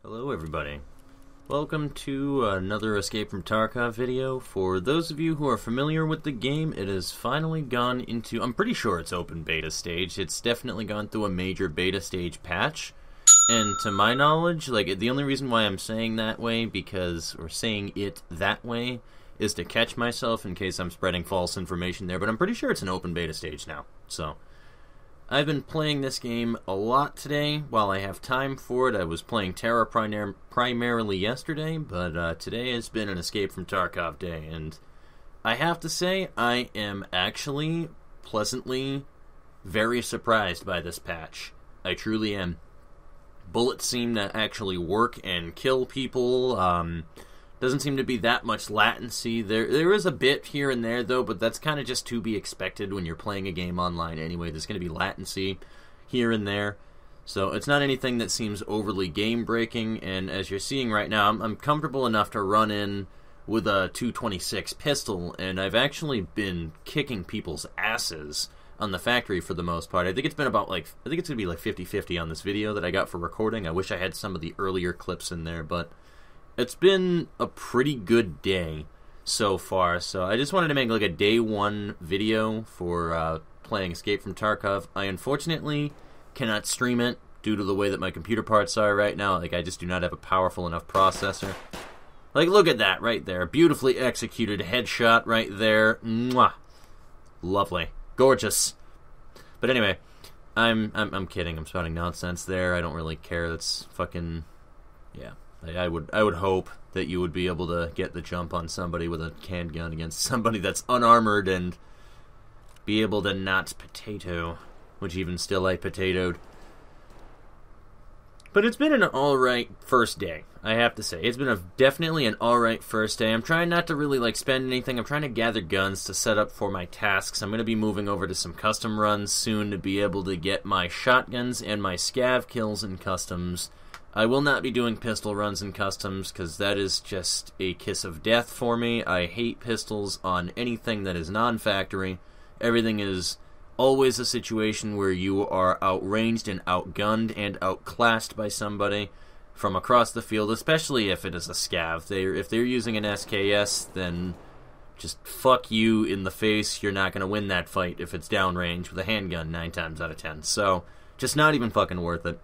Hello everybody. Welcome to another Escape from Tarkov video. For those of you who are familiar with the game, it has finally gone into, I'm pretty sure it's open beta stage. It's definitely gone through a major beta stage patch. And to my knowledge, the only reason why I'm saying that way or saying it that way is to catch myself in case I'm spreading false information there, but I'm pretty sure it's an open beta stage now. So I've been playing this game a lot today while I have time for it. I was playing Terra primarily yesterday, but today has been an Escape from Tarkov day, and I have to say I am actually pleasantly very surprised by this patch. I truly am. Bullets seem to actually work and kill people. Doesn't seem to be that much latency. There is a bit here and there, though, but that's kind of just to be expected when you're playing a game online anyway. There's going to be latency here and there. So it's not anything that seems overly game-breaking, and as you're seeing right now, I'm comfortable enough to run in with a 226 pistol, and I've actually been kicking people's asses on the factory for the most part. I think it's been about, I think it's going to be like 50-50 on this video that I got for recording. I wish I had some of the earlier clips in there, but it's been a pretty good day so far, so I just wanted to make like a day one video for playing Escape from Tarkov. I unfortunately cannot stream it due to the way that my computer parts are right now. I just do not have a powerful enough processor. Look at that right there. Beautifully executed headshot right there. Mwah. Lovely. Gorgeous. But anyway, I'm kidding. I'm spouting nonsense there. I don't really care. That's fucking... yeah. I would hope that you would be able to get the jump on somebody with a handgun against somebody that's unarmored and be able to not potato, which even still I potatoed. But it's been an alright first day, I have to say. It's been definitely an alright first day. I'm trying not to really spend anything. I'm trying to gather guns to set up for my tasks. I'm going to be moving over to some custom runs soon to be able to get my shotguns and my scav kills in customs. I will not be doing pistol runs in customs because that is just a kiss of death for me. I hate pistols on anything that is non-factory. Everything is always a situation where you are outranged and outgunned and outclassed by somebody from across the field, especially if it is a scav. If they're using an SKS, then just fuck you in the face. You're not going to win that fight if it's downrange with a handgun 9 times out of 10. So, just not even fucking worth it.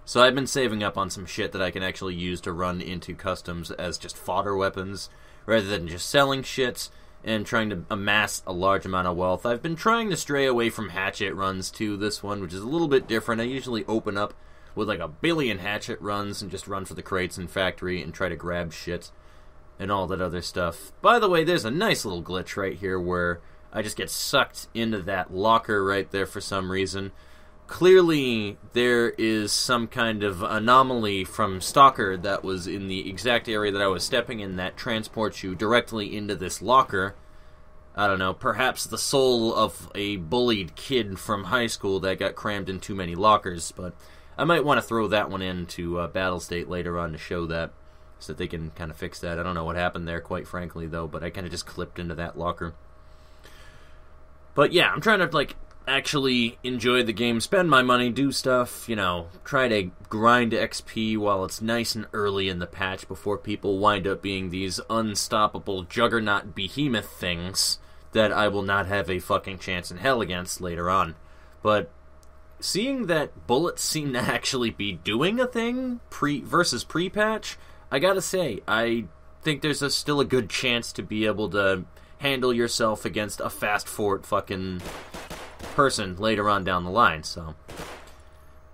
So I've been saving up on some shit that I can actually use to run into customs as just fodder weapons, rather than just selling shit and trying to amass a large amount of wealth. I've been trying to stray away from hatchet runs too, this one, which is a little bit different. I usually open up with a billion hatchet runs and just run for the crates in factory and try to grab shit and all that other stuff. By the way, there's a nice little glitch right here where I just get sucked into that locker right there for some reason. Clearly, there is some kind of anomaly from Stalker that was in the exact area that I was stepping in that transports you directly into this locker. I don't know, perhaps the soul of a bullied kid from high school that got crammed in too many lockers, but I might want to throw that one into Battle State later on to show that, so that they can kind of fix that. I don't know what happened there, quite frankly, though, but I kind of just clipped into that locker. But yeah, I'm trying to, actually enjoy the game, spend my money, do stuff, try to grind XP while it's nice and early in the patch before people wind up being these unstoppable juggernaut behemoth things that I will not have a fucking chance in hell against later on. But seeing that bullets seem to actually be doing a thing versus pre-patch, I gotta say, I think there's still a good chance to be able to handle yourself against a fast forward fucking person later on down the line. So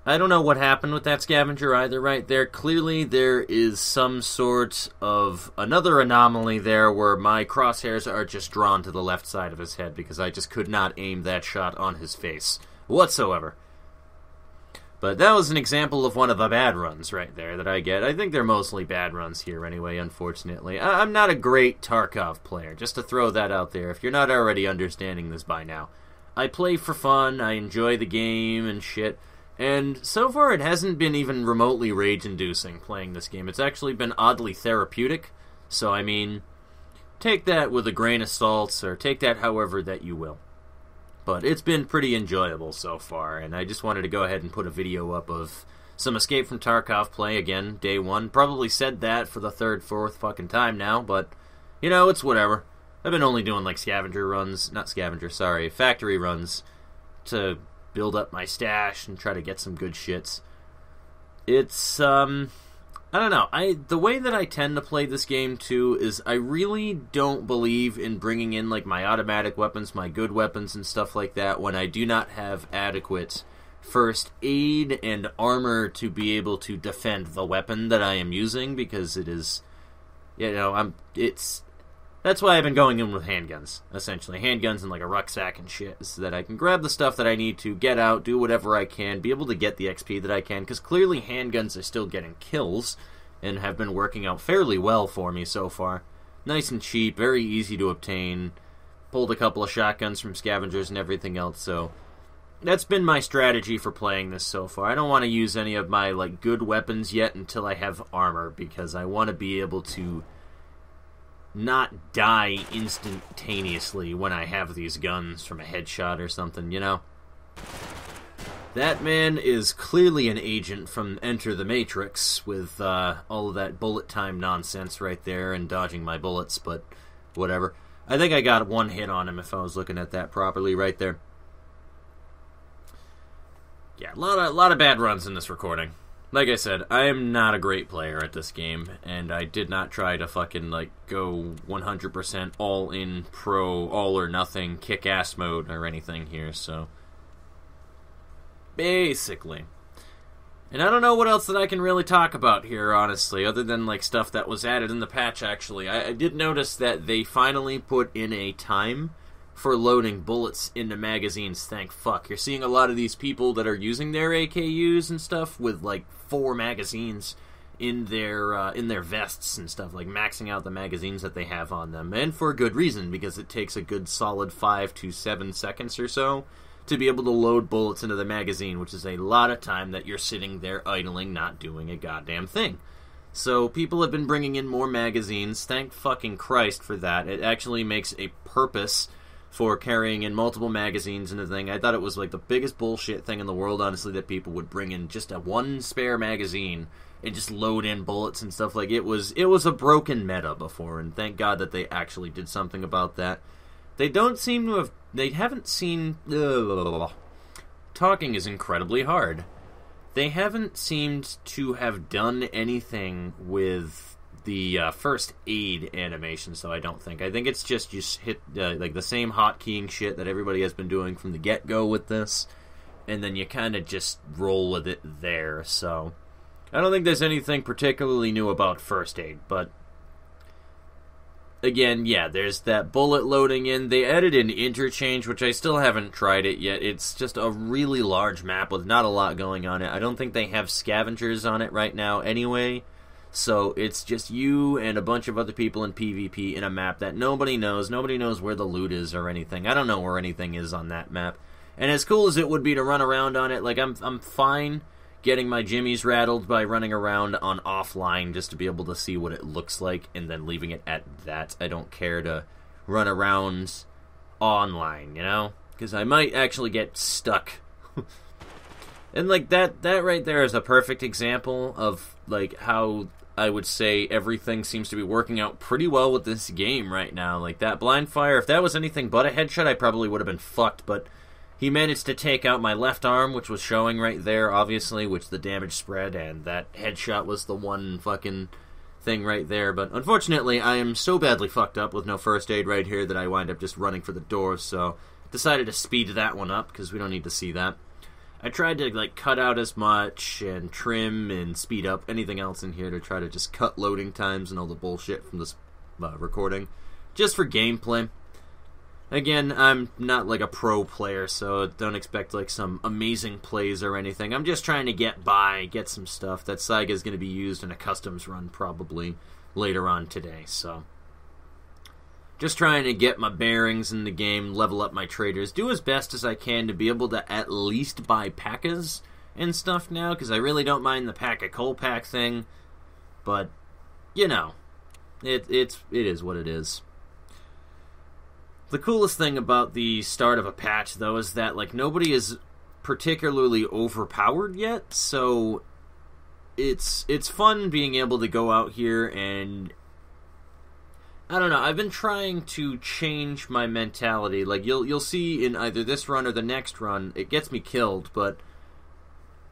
I don't know what happened with that scavenger either right there. Clearly there is some sort of another anomaly there where my crosshairs are just drawn to the left side of his head because I just could not aim that shot on his face whatsoever. But that was an example of one of the bad runs right there that I get. I think they're mostly bad runs here anyway, unfortunately. I'm not a great Tarkov player, just to throw that out there if you're not already understanding this by now. I play for fun, I enjoy the game and shit, and so far it hasn't been even remotely rage-inducing playing this game. It's actually been oddly therapeutic, so I mean, take that with a grain of salt, or take that however that you will. But it's been pretty enjoyable so far, and I just wanted to go ahead and put a video up of some Escape from Tarkov play again, day one. Probably said that for the third, fourth fucking time now, but, you know, it's whatever. I've been only doing, like, factory runs to build up my stash and try to get some good shits. It's, I don't know. The way that I tend to play this game, too, is I really don't believe in bringing in, like, my automatic weapons, my good weapons and stuff like that when I do not have adequate first aid and armor to be able to defend the weapon that I am using, because it is, you know, that's why I've been going in with handguns, essentially. Handguns and, like, a rucksack and shit, so that I can grab the stuff that I need to, get out, do whatever I can, be able to get the XP that I can, because clearly handguns are still getting kills, and have been working out fairly well for me so far. Nice and cheap, very easy to obtain, pulled a couple of shotguns from scavengers and everything else, so that's been my strategy for playing this so far. I don't want to use any of my, like, good weapons yet until I have armor, because I want to be able to not die instantaneously when I have these guns from a headshot or something, you know? That man is clearly an agent from Enter the Matrix with all of that bullet time nonsense right there and dodging my bullets, but whatever. I think I got one hit on him if I was looking at that properly right there. Yeah, a lot of bad runs in this recording. Like I said, I am not a great player at this game, and I did not try to fucking, like, go 100% all-in pro, all-or-nothing, kick-ass mode or anything here, so basically. And I don't know what else that I can really talk about here, honestly, other than, like, stuff that was added in the patch, actually. I did notice that they finally put in a time for loading bullets into magazines, thank fuck. You're seeing a lot of these people that are using their AKUs and stuff with, like, 4 magazines in their vests and stuff, like maxing out the magazines that they have on them, and for a good reason, because it takes a good solid 5 to 7 seconds or so to be able to load bullets into the magazine, which is a lot of time that you're sitting there idling, not doing a goddamn thing. So people have been bringing in more magazines, thank fucking Christ for that. It actually makes a purpose for carrying in multiple magazines and everything. I thought it was like the biggest bullshit thing in the world, honestly, that people would bring in just a one spare magazine and just load in bullets and stuff. Like, it was a broken meta before, and thank God that they actually did something about that. They haven't seen... Talking is incredibly hard. They haven't seemed to have done anything with the first aid animation, so I don't think. I think it's just you hit like the same hotkeying shit that everybody has been doing from the get-go with this, and then you kind of just roll with it there, so I don't think there's anything particularly new about first aid, but again, yeah, there's that bullet loading in. They added an interchange, which I still haven't tried it yet. It's just a really large map with not a lot going on it. I don't think they have scavengers on it right now anyway. So it's just you and a bunch of other people in PvP in a map that nobody knows. Nobody knows where the loot is or anything. I don't know where anything is on that map. And as cool as it would be to run around on it, like, I'm fine getting my jimmies rattled by running around on offline just to be able to see what it looks like and then leaving it at that. I don't care to run around online, you know? Because I might actually get stuck. And, like, that right there is a perfect example of, like, how I would say everything seems to be working out pretty well with this game right now. Like, that blind fire, if that was anything but a headshot, I probably would have been fucked, but he managed to take out my left arm, which was showing right there, obviously, which the damage spread, and that headshot was the one fucking thing right there. But unfortunately, I am so badly fucked up with no first aid right here that I wind up just running for the door, so decided to speed that one up, because we don't need to see that. I tried to, like, cut out as much and trim and speed up anything else in here to try to just cut loading times and all the bullshit from this recording, just for gameplay. Again, I'm not, like, a pro player, so don't expect, like, some amazing plays or anything. I'm just trying to get by, get some stuff. That Saiga is going to be used in a customs run probably later on today, so just trying to get my bearings in the game, level up my traders, do as best as I can to be able to at least buy P.A.K.As and stuff now, because I really don't mind the P.A.K.A coal pack thing, but, you know, it is what it is. The coolest thing about the start of a patch, though, is that, like, nobody is particularly overpowered yet, so it's fun being able to go out here and I don't know. I've been trying to change my mentality. Like you'll see in either this run or the next run, it gets me killed, but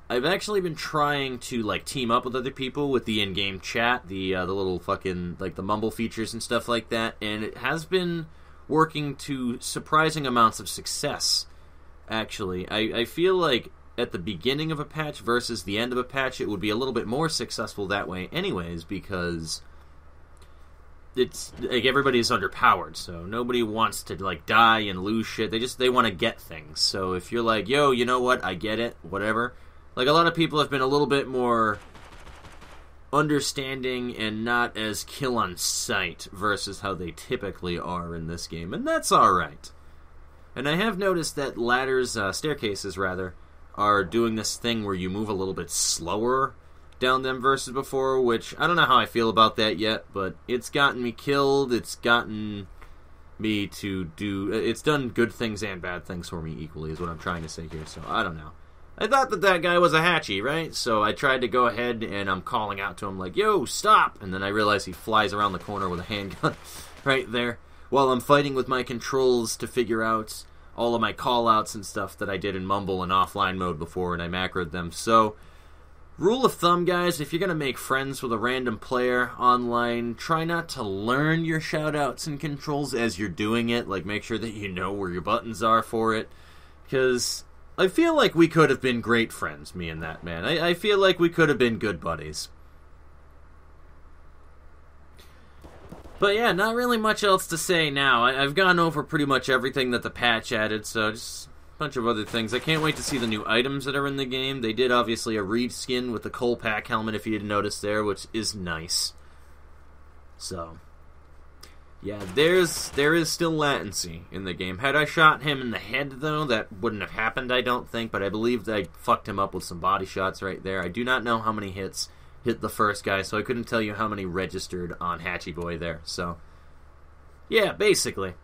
I've actually been trying to like team up with other people with the in-game chat, the little fucking like the mumble features and stuff like that, and it has been working to surprising amounts of success. Actually, I feel like at the beginning of a patch versus the end of a patch, it would be a little bit more successful that way anyways, because it's like everybody's underpowered, so nobody wants to like die and lose shit. They want to get things. So if you're like, yo, you know what, I get it, whatever. Like a lot of people have been a little bit more understanding and not as kill on sight versus how they typically are in this game, and that's alright. And I have noticed that ladders, staircases rather, are doing this thing where you move a little bit slower down them versus before, which I don't know how I feel about that yet, but it's gotten me killed, it's gotten me to do, it's done good things and bad things for me equally is what I'm trying to say here, so I don't know. I thought that guy was a Hatchie, right? So I tried to go ahead and I'm calling out to him like, yo, stop! And then I realize he flies around the corner with a handgun right there while I'm fighting with my controls to figure out all of my call-outs and stuff that I did in Mumble and offline mode before, and I macroed them. So, rule of thumb, guys, if you're going to make friends with a random player online, try not to learn your shout-outs and controls as you're doing it. Like, make sure that you know where your buttons are for it. Because I feel like we could have been great friends, me and that man. I feel like we could have been good buddies. But yeah, not really much else to say now. I've gone over pretty much everything that the patch added, so just a bunch of other things. I can't wait to see the new items that are in the game. They did obviously a reskin with the Cole Pack helmet, if you didn't notice there, which is nice. So, yeah, there is still latency in the game. Had I shot him in the head, though, that wouldn't have happened, I don't think, but I believe that I fucked him up with some body shots right there. I do not know how many hits hit the first guy, so I couldn't tell you how many registered on Hatchie Boy there. So, yeah, basically.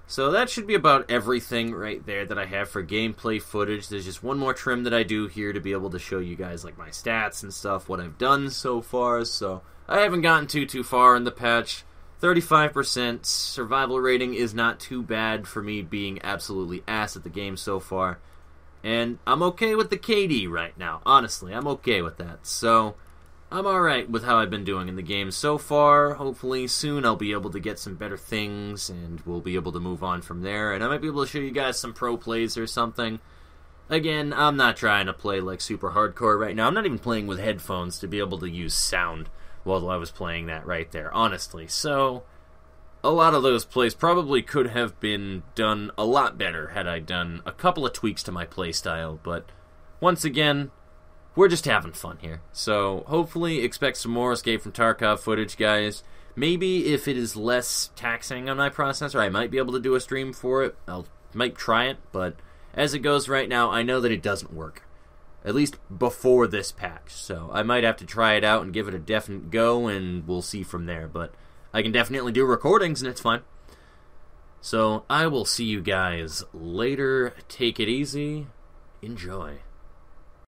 So that should be about everything right there that I have for gameplay footage. There's just one more trim that I do here to be able to show you guys like my stats and stuff, what I've done so far. So I haven't gotten too far in the patch. 35% survival rating is not too bad for me being absolutely ass at the game so far. And I'm okay with the KD right now. Honestly, I'm okay with that. So I'm alright with how I've been doing in the game so far. Hopefully soon I'll be able to get some better things and we'll be able to move on from there. And I might be able to show you guys some pro plays or something. Again, I'm not trying to play like super hardcore right now. I'm not even playing with headphones to be able to use sound while I was playing that right there, honestly. So a lot of those plays probably could have been done a lot better had I done a couple of tweaks to my playstyle. But once again, we're just having fun here. So hopefully expect some more Escape from Tarkov footage, guys. Maybe if it is less taxing on my processor, I might be able to do a stream for it. Might try it, but as it goes right now, I know that it doesn't work. At least before this patch. So I might have to try it out and give it a definite go, and we'll see from there. But I can definitely do recordings, and it's fine. So I will see you guys later. Take it easy. Enjoy.